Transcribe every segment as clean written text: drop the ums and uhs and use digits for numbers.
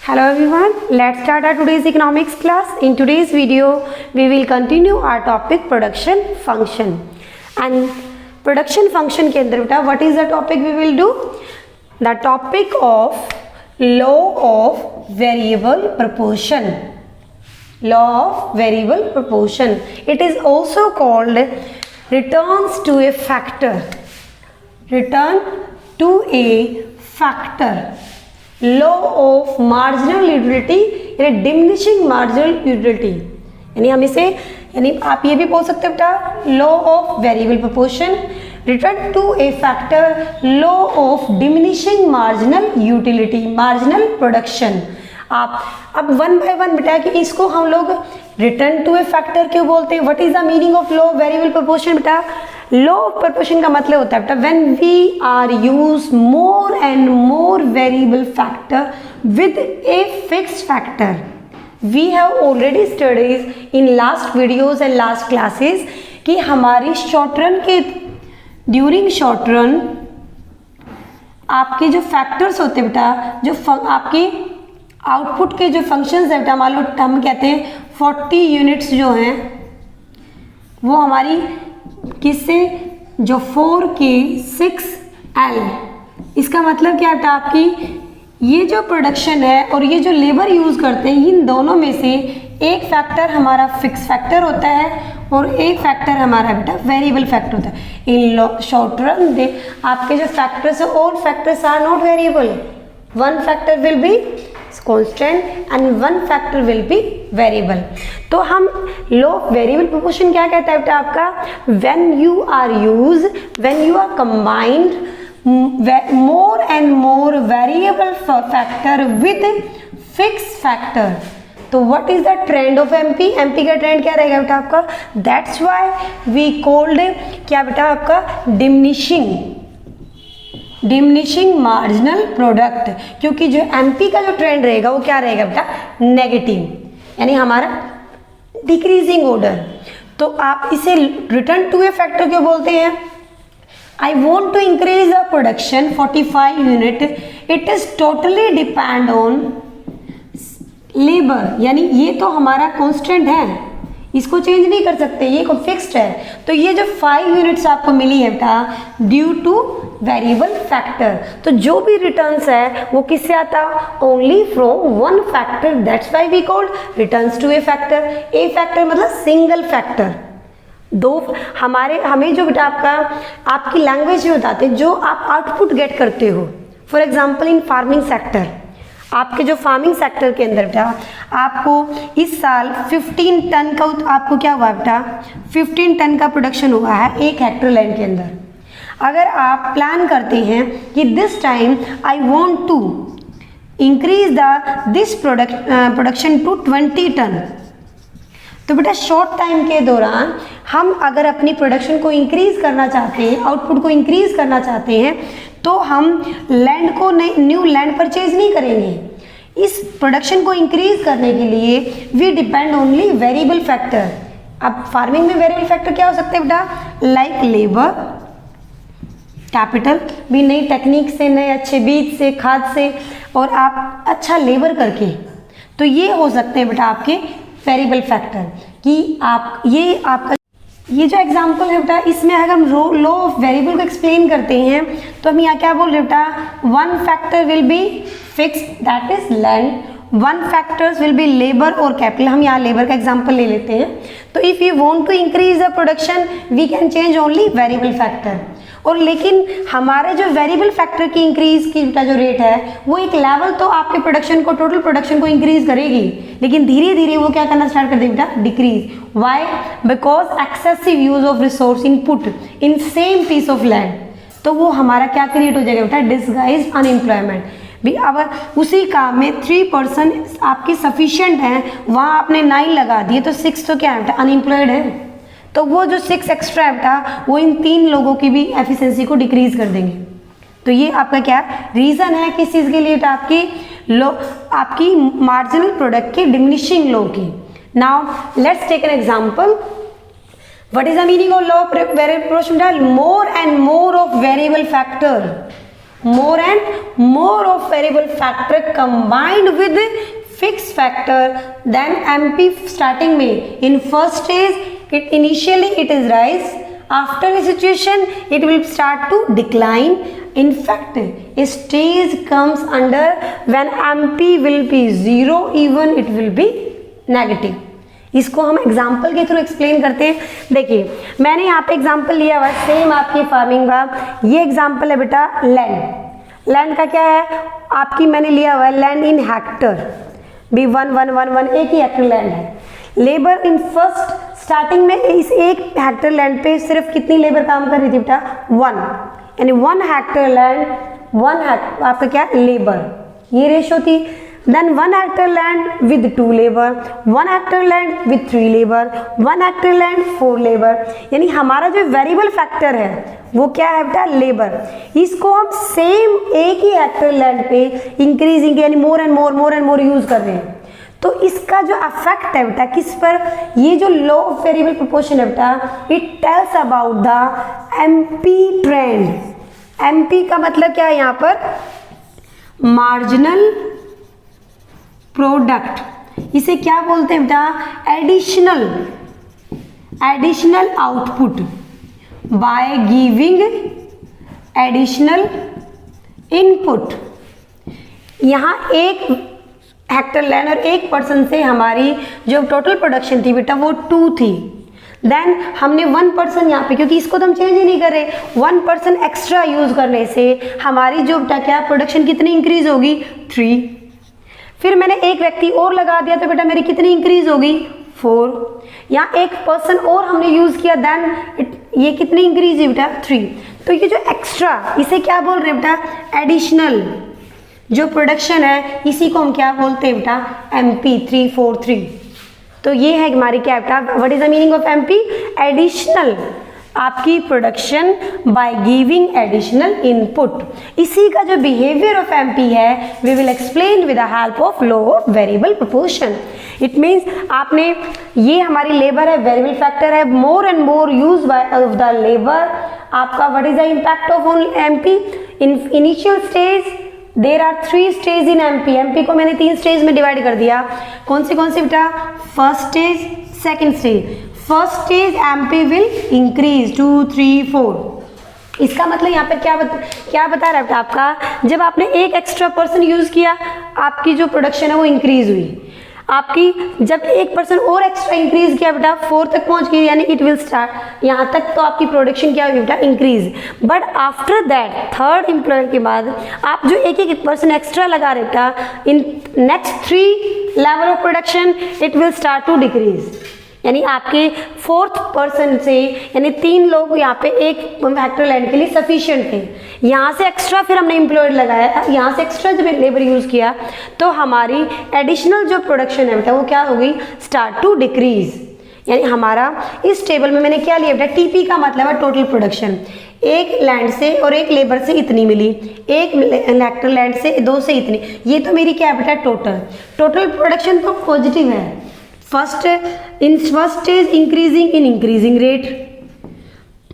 Hello everyone, let's start our today's economics class. In today's video, we will continue our topic production function. And production function के अंदर बेटा what is the topic we will do? The topic of law of variable proportion. Law of variable proportion. It is also called returns to a factor. Return to a factor. Law of marginal utility यानी diminishing marginal utility, यानी हम इसे यानी आप ये भी बोल सकते हो बेटा law of variable proportion, return to a factor, law of diminishing marginal utility, marginal production. आप अब वन बाय वन बेटा कि इसको हम लोग रिटर्न टू ए फैक्टर क्यों बोलते हैं, what is the meaning of law of variable proportion बेटा। लॉ ऑफ प्रोपोर्शन का मतलब होता है बेटा when we are use more and more variable factor with a fixed factor. We have already studies in last videos and last classes कि हमारी शॉर्ट रन के ड्यूरिंग शॉर्ट रन आपके जो फैक्टर्स होते हैं बेटा, जो आपके आउटपुट के जो फंक्शंस है बेटा, मान लो हम कहते हैं 40 यूनिट्स जो हैं वो हमारी किससे जो 4K 6L, इसका मतलब क्या है आपकी ये जो प्रोडक्शन है और ये जो लेबर यूज करते हैं इन दोनों में से एक फैक्टर हमारा फिक्स फैक्टर होता है और एक फैक्टर हमारा बेटा वेरिएबल फैक्टर होता है। इन शॉर्ट रन दे आपके जो फैक्टर्स है all factors are not variable, one factor will be constant and one factor will be variable। तो हम law of variable proportion क्या कहता है बेटा आपका, when you are combined more and more variable factor with fixed factor। तो what is the trend of MP का trend क्या रहेगा बेटा आपका, that's why we called क्या बेटा आपका डिमिनिशिंग मार्जिनल प्रोडक्ट, क्योंकि जो एमपी का जो ट्रेंड रहेगा वो क्या रहेगा बेटा नेगेटिव, यानी हमारा डिक्रीजिंग ऑर्डर। तो आप इसे रिटर्न टू ए फैक्टर क्यों बोलते हैं। I want to increase the production 45 unit, it is totally depend on labour, यानी ये तो हमारा कॉन्स्टेंट है, इसको चेंज नहीं कर सकते, ये फिक्स्ड है। तो ये जो 5 यूनिट्स आपको मिली है बेटा ड्यू टू वेरिएबल फैक्टर, तो जो भी रिटर्न्स है वो किससे आता, only from one factor, that's why we called returns to a factor. A factor मतलब सिंगल फैक्टर, दो हमें जो बेटा आपकी लैंग्वेज में बताते हैं जो आप आउटपुट गेट करते हो। For example in farming sector, आपके जो फार्मिंग सेक्टर के अंदर बेटा आपको इस साल 15 टन का आपको क्या हुआ बेटा 15 टन का प्रोडक्शन हुआ है 1 हेक्टेयर लैंड के अंदर। अगर आप प्लान करते हैं कि this time I want to increase this production to 20 ton, तो बेटा शॉर्ट टाइम के दौरान हम अगर अपनी प्रोडक्शन को इंक्रीज करना चाहते हैं, आउटपुट को इंक्रीज करना चाहते हैं, तो हम लैंड को न्यू लैंड परचेज नहीं करेंगे। इस प्रोडक्शन को इंक्रीज करने के लिए we depend only variable factor. अब फार्मिंग में वेरिएबल फैक्टर क्या हो सकते हैं बेटा, लाइक लेबर, कैपिटल भी नई टेक्निक से, नए अच्छे बीज से, खाद से, और आप अच्छा लेबर करके, तो ये हो सकते हैं बेटा आपके वेरिएबल फैक्टर। कि आप ये आपका ये जो एग्जाम्पल है बेटा इसमें अगर हम लॉ ऑफ वेरिएबल को एक्सप्लेन करते हैं तो हम यहाँ क्या बोल रहे हैं बेटा, one factor will be fixed that is land, one factors will be labour और कैपिटल। हम यहाँ लेबर का एग्जाम्पल ले लेते हैं। तो if you want to increase the production we can change only variable factor. और लेकिन हमारे जो वेरिएबल फैक्टर की इंक्रीज की का जो रेट है वो एक लेवल तो आपके प्रोडक्शन को, टोटल प्रोडक्शन को इंक्रीज करेगी, लेकिन धीरे धीरे वो क्या करना स्टार्ट कर देगी बेटा, decrease. Why, because excessive use of resource input in same piece of land, तो वो हमारा क्या क्रिएट हो जाएगा बेटा, डिसगाइज अनएम्प्लॉयमेंट। भी अब उसी काम में 3% आपकी सफिशिएंट है, वहाँ आपने 9 लगा दिए तो 6 तो क्या है बेटा अनएम्प्लॉयड है, तो वो जो 6 एक्स्ट्रा बेटा वो इन 3 लोगों की भी एफिशिएंसी को डिक्रीज कर देंगे। तो ये आपका क्या रीज़न है किस चीज़ के लिए बेटा, आपकी मार्जिनल प्रोडक्ट की डिमिनिशिंग लॉ की। Now let's take an example, what is the meaning of law of variable proportion, more and more of variable factor, more and more of variable factor combined with fixed factor, then MP starting में in first stage it initially it is rise, after a situation it will start to decline. In fact a stage comes under when MP will be 0, even it will be negative. इसको हम example के through explain करते हैं. देखिए मैंने यहाँ पे example लिया हुआ सेम आपकी फार्मिंग का. ये एग्जाम्पल है बेटा लैंड. लैंड का क्या है आपकी, मैंने लिया हुआ है लैंड इन हेक्टर भी 1 एक ही हेक्टर लैंड है. लेबर इन फर्स्ट स्टार्टिंग में इस एक हेक्टर लैंड पे सिर्फ कितनी लेबर काम कर रही थी बेटा 1, यानी 1 हेक्टर लैंड 1 आपका क्या लेबर, ये रेशो थी. Then 1 hectare land with 2 labor, 1 hectare land with 3 labor, 1 hectare land 4 labor. यानी हमारा जो वेरिएबल फैक्टर है वो क्या है बेटा लेबर. इसको हम सेम एक ही हेक्टर लैंड पे इंक्रीजिंग यानी मोर एंड मोर यूज कर रहे हैं. तो इसका जो अफेक्ट है बेटा किस पर, ये जो लॉ ऑफ वेरिएबल प्रोपोर्शन है बेटा, it tells about the MP trend. MP का मतलब क्या है यहाँ पर, मार्जिनल प्रोडक्ट. इसे क्या बोलते हैं बेटा, additional output by giving additional input. यहाँ एक हेक्टर लैंड और एक पर्सन से हमारी जो टोटल प्रोडक्शन थी बेटा वो 2 थी. देन हमने 1 पर्सन यहाँ पे, क्योंकि इसको तो हम चेंज ही नहीं कर रहे, 1 पर्सन एक्स्ट्रा यूज करने से हमारी जो बेटा क्या प्रोडक्शन कितनी इंक्रीज होगी 3. फिर मैंने एक व्यक्ति और लगा दिया तो बेटा मेरी कितनी इंक्रीज होगी 4. यहाँ एक पर्सन और हमने यूज किया देन ये कितनी इंक्रीज है बेटा 3. तो ये जो एक्स्ट्रा इसे क्या बोल रहे हैं बेटा, एडिशनल जो प्रोडक्शन है इसी को हम क्या बोलते हैं बेटा MP 343. तो ये है हमारी क्या बेटा, what is the meaning of MP, additional आपकी production by giving additional input. इसी का जो बिहेवियर ऑफ MP है we will explain with the help of law of variable proportion. It means आपने ये हमारी लेबर है, वेरिएबल फैक्टर है, more and more use by of the labour. आपका what is the impact of on MP in initial stage. There are 3 stage in MP को मैंने 3 stage में divide कर दिया. कौन से बेटा, first stage, second stage. First stage MP will increase 2 3 4. इसका मतलब यहाँ पे क्या बता रहा है आपका, जब आपने एक एक्स्ट्रा पर्सन यूज किया आपकी जो प्रोडक्शन है वो इंक्रीज हुई. आपकी जब एक पर्सन और एक्स्ट्रा इंक्रीज किया बेटा 4 तक पहुंच गई, यानी इट विल स्टार्ट यहाँ तक तो आपकी प्रोडक्शन क्या हुई बेटा increase. But after that third employer के बाद आप जो एक पर्सन एक्स्ट्रा लगा रहे बेटा in next 3 level of production it will start to decrease. यानी आपके 4th पर्सन से यानी 3 लोग यहाँ पे एक हेक्टर लैंड के लिए सफिशिएंट थे. यहाँ से एक्स्ट्रा फिर हमने एम्प्लॉयड लगाया, यहाँ से एक्स्ट्रा जब लेबर यूज़ किया तो हमारी एडिशनल जो प्रोडक्शन है बेटा वो क्या हो गई, स्टार्ट टू डिक्रीज. यानी हमारा इस टेबल में मैंने क्या लिया बेटा, TP का मतलब है टोटल प्रोडक्शन. एक लैंड से और एक लेबर से इतनी मिली, एक हेक्टर लैंड से 2 से इतनी, ये तो मेरी क्या है बेटा टोटल प्रोडक्शन तो पॉजिटिव है. in first stage increasing in increasing rate,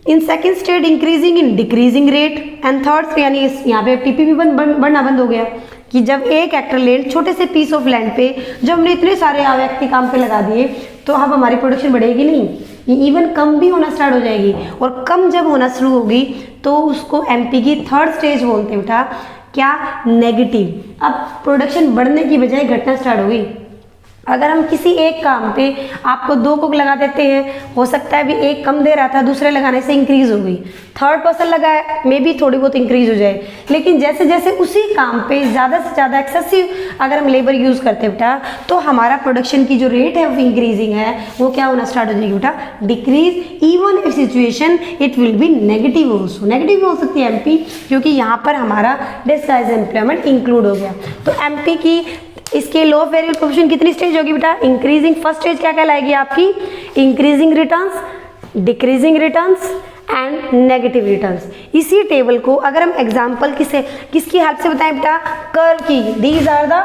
in second stage increasing in decreasing rate, and third यानी यहाँ पे TP भी बढ़ना बंद हो गया कि जब एक हेक्टर लैंड छोटे से पीस ऑफ लैंड पे जब हमने इतने सारे व्यक्ति काम पे लगा दिए तो अब हमारी प्रोडक्शन बढ़ेगी नहीं, ये इवन कम भी होना स्टार्ट हो जाएगी. और कम जब होना शुरू होगी तो उसको MP की थर्ड स्टेज बोलते हैं बेटा क्या, नेगेटिव. अब प्रोडक्शन बढ़ने की बजाय घटना स्टार्ट होगी. अगर हम किसी एक काम पे आपको 2 कुक लगा देते हैं, हो सकता है भी एक कम दे रहा था दूसरे लगाने से इंक्रीज हो गई, थर्ड पर्सन लगाया मे बी थोड़ी बहुत इंक्रीज हो जाए. लेकिन जैसे जैसे उसी काम पे ज़्यादा से ज़्यादा एक्सेसिव अगर हम लेबर यूज़ करते हैं बेटा तो हमारा प्रोडक्शन की जो रेट है वो इंक्रीजिंग है वो क्या होना स्टार्ट हो जाएगी बेटा, decrease. Even if situation it will be negative also, negative भी हो सकती है MP क्योंकि यहाँ पर हमारा डिस्गाइज एम्प्लॉयमेंट इंक्लूड हो गया. तो MP की इसके लो ऑफ वेरिएबल प्रोपोर्शन कितनी स्टेज होगी बेटा, इंक्रीजिंग. फर्स्ट स्टेज क्या कहलाएगी आपकी, increasing returns, decreasing returns and negative returns. इसी टेबल को अगर हम एग्जांपल किसकी हेल्प से बताएं बेटा, कर्व की. These are the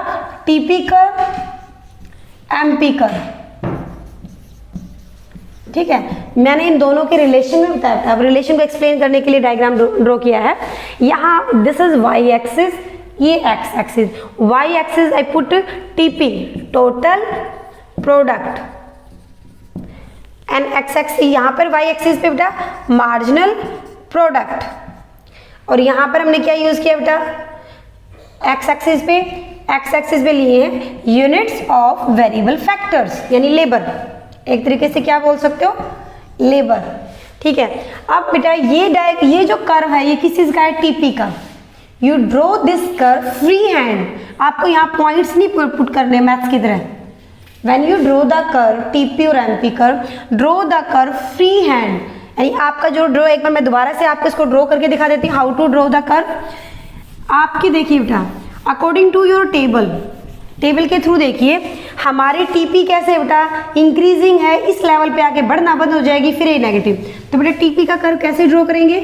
TP curve, MP curve. ठीक है, मैंने इन दोनों के रिलेशन में बताया। अब रिलेशन को एक्सप्लेन करने के लिए डायग्राम ड्रॉ किया है। यहाँ दिस इज वाई एक्सिस, ये X axis. Y axis I put TP, total product, and X axis, यहाँ पर वाई एक्सिस पे बेटा मार्जिनल प्रोडक्ट, और यहाँ पर हमने क्या यूज किया बेटा, एक्स एक्सिस पे लिए हैं यूनिट्स ऑफ वेरिएबल फैक्टर्स, यानी लेबर, एक तरीके से क्या बोल सकते हो, लेबर। ठीक है, अब बेटा ये जो कर्व है ये किस चीज का है, टीपी का। You draw this curve free hand, आपको यहाँ पॉइंट्स नहीं पुट करने मैथ्स की तरह। When you draw the curve TP और MP curve, draw the curve free hand, यानी आपका जो ड्रॉ, एक बार मैं दोबारा से आपको इसको ड्रॉ करके दिखा देती हूँ, how to draw the curve. आपकी देखिए बेटा, अकॉर्डिंग टू योर टेबल के थ्रू देखिए हमारी टीपी कैसे बेटा इंक्रीजिंग है, इस लेवल पे आके बढ़ना बंद हो जाएगी, फिर ये नेगेटिव। तो बेटा टीपी का कर्व कैसे ड्रॉ करेंगे,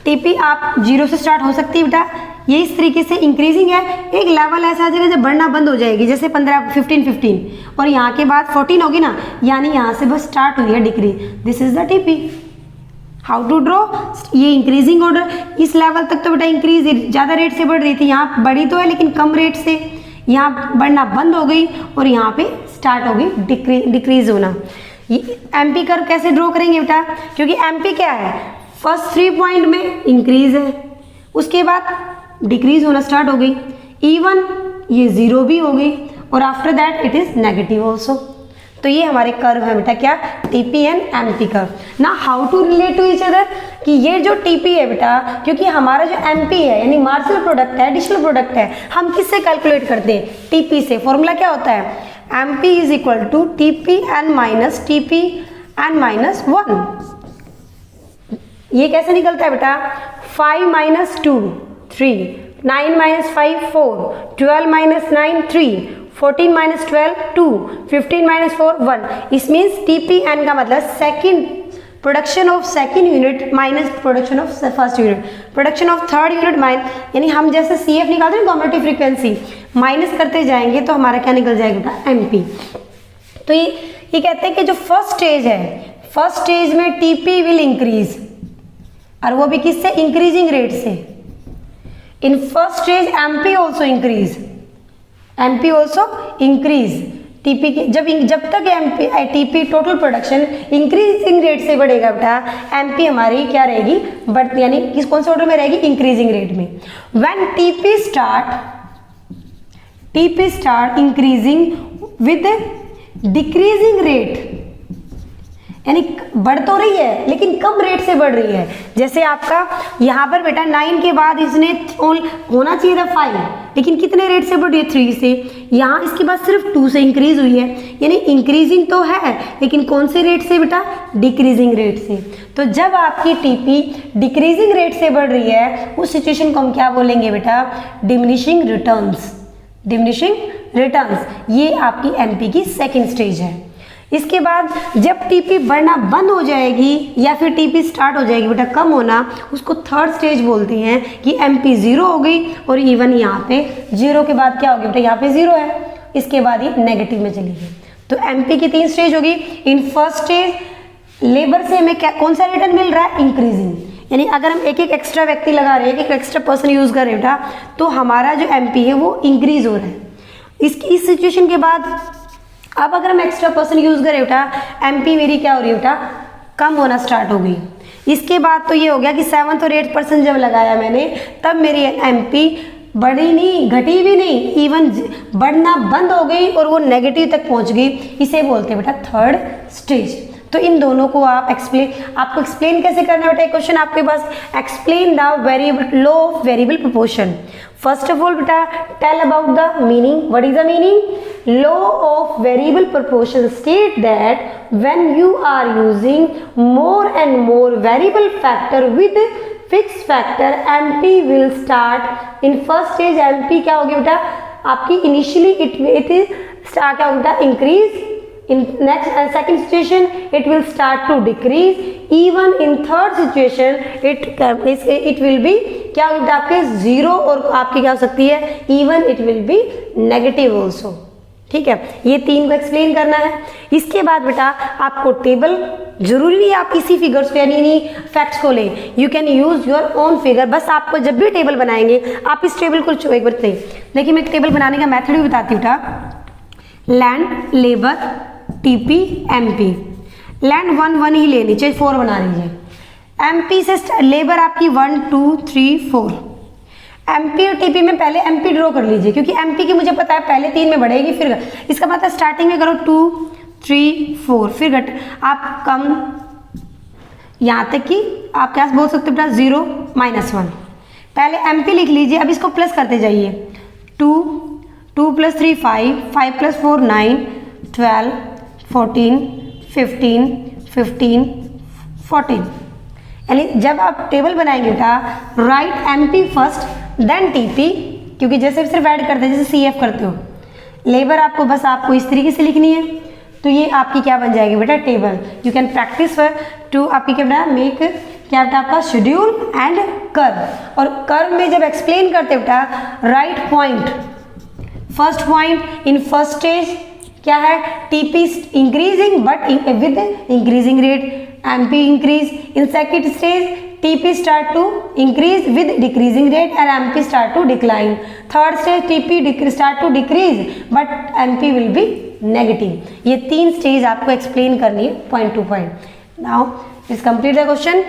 टीपी आप 0 से स्टार्ट हो सकती है बेटा, ये इस तरीके से इंक्रीजिंग है, एक लेवल ऐसा आ जाएगा जब बढ़ना बंद हो जाएगी, जैसे 15 15 और यहाँ के बाद 14 होगी ना, यानी यहाँ से बस स्टार्ट हुई है decrease. This is the TP. How to draw, ये इंक्रीजिंग ऑर्डर, इस लेवल तक तो बेटा इंक्रीज ज़्यादा रेट से बढ़ रही थी, यहाँ बढ़ी तो है लेकिन कम रेट से, यहाँ बढ़ना बंद हो गई और यहाँ पे स्टार्ट हो गई डिक्रीज होना। ये एमपी कर्व कैसे ड्रॉ करेंगे बेटा, क्योंकि एमपी क्या है, फर्स्ट 3 पॉइंट में इंक्रीज है, उसके बाद डिक्रीज होना स्टार्ट हो गई, इवन ये 0 भी हो गई, और after that it is negative also. तो ये हमारे कर्व है बेटा क्या, टीपी एंड एमपी कर्व। ना how to relate to each other, कि ये जो टीपी है बेटा, क्योंकि हमारा जो एमपी है यानी मार्जिनल प्रोडक्ट है, एडिशनल प्रोडक्ट है, हम किससे कैलकुलेट करते हैं, टीपी से। फॉर्मूला क्या होता है, MP is equal to TP n minus TP n minus 1। ये कैसे निकलता है बेटा, 5 minus 2 3, 9 minus 5 4, 12 minus 9 3, 14 minus 12 2, 15 minus 4 1। Is means TP n का मतलब second production of second unit minus production of first unit, production of third unit minus, यानी हम जैसे सी एफ निकालते हैं कॉम्युलेटिव फ्रीक्वेंसी, माइनस करते जाएंगे तो हमारा क्या निकल जाएगा बेटा, एमपी। तो ये कहते हैं कि जो फर्स्ट स्टेज है, फर्स्ट स्टेज में टीपी विल इंक्रीज, और वो भी किससे, इंक्रीजिंग रेट से। इन first stage MP also increase, MP also increase, TP के जब तक MP TP total production increasing rate से बढ़ेगा बेटा, एमपी हमारी क्या रहेगी, बढ़, यानी किस कौन से ऑर्डर में रहेगी, इंक्रीजिंग रेट में। When TP start increasing with decreasing rate, यानी बढ़ तो रही है लेकिन कम रेट से बढ़ रही है। जैसे आपका यहाँ पर बेटा 9 के बाद इसने होना चाहिए था 5, लेकिन कितने रेट से बढ़ रही है, 3 से। यहाँ इसके बाद सिर्फ 2 से इंक्रीज हुई है, यानी इंक्रीजिंग तो है लेकिन कौन से रेट से बेटा, डिक्रीजिंग रेट से। तो जब आपकी टीपी डिक्रीजिंग रेट से बढ़ रही है, उस सिचुएशन को हम क्या बोलेंगे बेटा, डिमिनिशिंग रिटर्न्स। डिमिनिशिंग रिटर्न्स, ये आपकी एमपी की सेकेंड स्टेज है। इसके बाद जब टीपी बढ़ना बंद हो जाएगी या फिर टीपी स्टार्ट हो जाएगी बेटा कम होना, उसको थर्ड स्टेज बोलते हैं कि एमपी 0 हो गई, और इवन यहाँ पे 0 के बाद क्या हो गया बेटा, यहाँ पे 0 है, इसके बाद ये नेगेटिव में चली गई। तो एमपी की 3 स्टेज होगी। इन फर्स्ट स्टेज लेबर से हमें क्या कौन सा रिटर्न मिल रहा है, इंक्रीजिंग, यानी अगर हम एक एक्स्ट्रा व्यक्ति लगा रहे हैं, एक एक्स्ट्रा पर्सन यूज कर रहे हैं बेटा, तो हमारा जो एमपी है वो इंक्रीज हो रहा है। इस सिचुएशन के बाद अब अगर हम एक्स्ट्रा पर्सन यूज करें बेटा, एमपी मेरी क्या हो रही है बेटा, कम होना स्टार्ट हो गई। इसके बाद तो ये हो गया कि 7th और 8th पर्सन जब लगाया मैंने, तब मेरी एमपी बढ़ी नहीं, घटी भी नहीं, इवन बढ़ना बंद हो गई और वो नेगेटिव तक पहुंच गई। इसे बोलते हैं बेटा थर्ड स्टेज। तो इन दोनों को आपको एक्सप्लेन कैसे करना बेटा, एक क्वेश्चन आपके पास, explain the variable law of variable proportion. First of all बेटा tell about the meaning, what is the meaning, law of variable proportion state that when you are using more and more variable factor with fixed factor, MP will start in first stage। MP क्या होगी बेटा आपकी, initially it is start क्या होगा बेटा, increase, in next second situation it will start to decrease, even in third situation it will be क्या होगा बेटा आपके 0, और आपकी क्या हो सकती है, even it will be negative also। ठीक है, ये 3 को एक्सप्लेन करना है। इसके बाद बेटा आपको टेबल, जरूरी नहीं आप इसी फिगर्स को यानी नहीं फैक्ट्स को लें, you can use your own figure. बस आपको जब भी टेबल बनाएंगे आप इस टेबल को एक बार देखिए, मैं टेबल बनाने का मेथड भी बताती हूँ बेटा। Land, labour, TP, MP. Land 1 1 ही लेनी चाहिए, 4 बना लीजिए। एमपी से लेबर आपकी 1 2 3 4। एमपी और टीपी में पहले एमपी ड्रॉ कर लीजिए, क्योंकि एमपी की मुझे पता है पहले 3 में बढ़ेगी, फिर इसका मतलब स्टार्टिंग में करो 2 3 4, फिर आप कम यहाँ तक कि आप क्या बोल सकते हो बेटा 0 -1। पहले एमपी लिख लीजिए, अब इसको प्लस करते जाइए। 2 2 + 3 5, 5 + 4 9, 12 14 15 15 14। यानी जब आप टेबल बनाएंगे बेटा, right MP first then TP, क्योंकि जैसे सिर्फ ऐड करते हैं जैसे सीएफ करते हो। लेबर आपको बस आपको इस तरीके से लिखनी है, तो ये आपकी क्या बन जाएगी बेटा table. You can practice to आपकी क्या बेटा मेक क्या बेटा आपका शेड्यूल एंड कर्व। और कर्व में जब एक्सप्लेन करते बेटा, right point, first point in first stage क्या है, TP increasing but with increasing rate, MP increase in second stage, TP start to increase with decreasing rate and MP start to decline. Third stage TP start to decrease but MP will be negative. ये 3 stage आपको explain करनी है point two point. Now is complete the question.